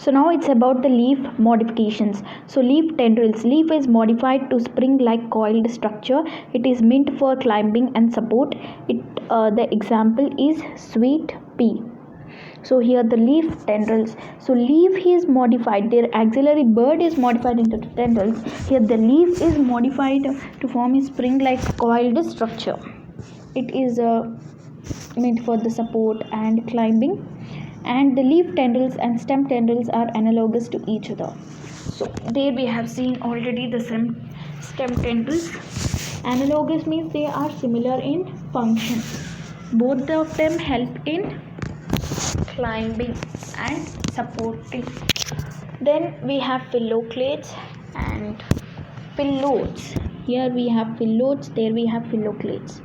So now it's about the leaf modifications. So leaf tendrils. Leaf is modified to spring-like coiled structure. It is meant for climbing and support. The example is sweet pea. So here the leaf tendrils. So leaf is modified. Their axillary bud is modified into the tendrils. Here the leaf is modified to form a spring-like coiled structure. It is meant for the support and climbing. And the leaf tendrils and stem tendrils are analogous to each other. So there we have seen already the stem tendrils. Analogous means they are similar in function. Both of them help in climbing and supporting. Then we have phylloclades and phyllodes. Here we have phyllodes, there we have phylloclades.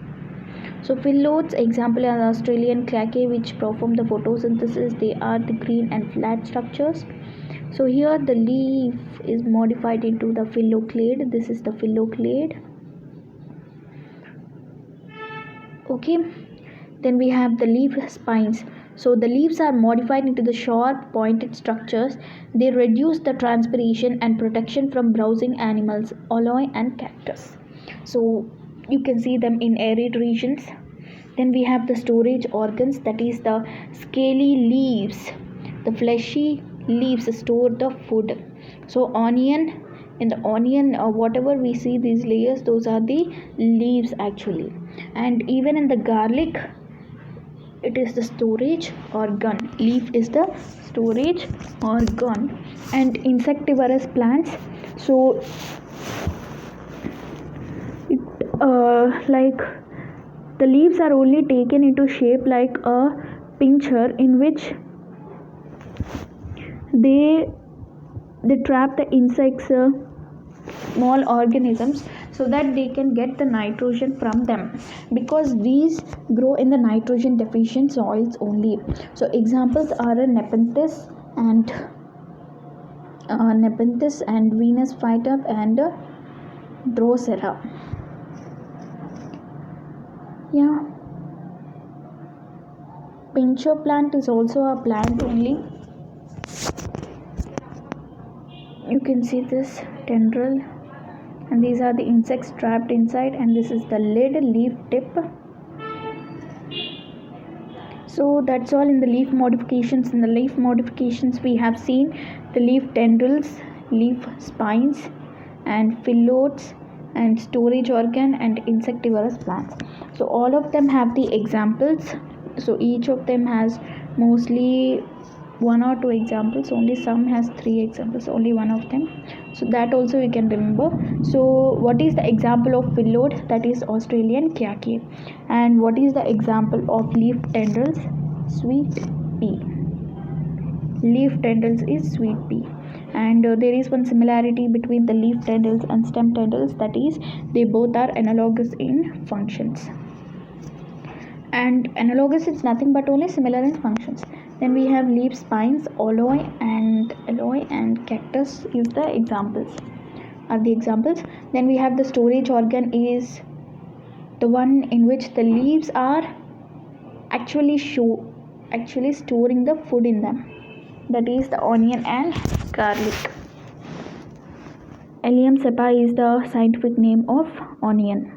So phyllodes, example are Australian clackae, which perform the photosynthesis. They are the green and flat structures. So here the leaf is modified into the phylloclade. This is the phylloclade. Okay. Then we have the leaf spines. So the leaves are modified into the sharp pointed structures. They reduce the transpiration and protection from browsing animals, aloe and cactus. So you can see them in arid regions. Then we have the storage organs, that is the scaly leaves. The fleshy leaves store the food. So in the onion, whatever we see these layers, those are the leaves actually. And even in the garlic, it is the storage organ. Leaf is the storage organ. And insectivorous plants, so like the leaves are only taken into shape like a pincher, in which they trap the insects, small organisms, so that they can get the nitrogen from them, because these grow in the nitrogen deficient soils only. So examples are Nepenthes and Venus flytrap and Drosera. Yeah, pincher plant is also a plant only. You can see this tendril, and these are the insects trapped inside, and this is the lid, leaf tip. So that's all in the leaf modifications. In the leaf modifications we have seen the leaf tendrils, leaf spines and phyllodes and storage organ and insectivorous plants. So all of them have the examples. So each of them has mostly 1 or 2 examples, only some has 3 examples, only one of them. So that also you can remember. So what is the example of phyllodes? That is Australian clackae. And what is the example of leaf tendrils? Sweet pea. Leaf tendrils is sweet pea. And there is one similarity between the leaf tendrils and stem tendrils, that is they both are analogous in functions. And analogous is nothing but only similar in functions. Then we have leaf spines, aloe and cactus is the examples. Then we have the storage organ is the one in which the leaves are actually storing the food in them. That is the onion and garlic. Allium cepa is the scientific name of onion.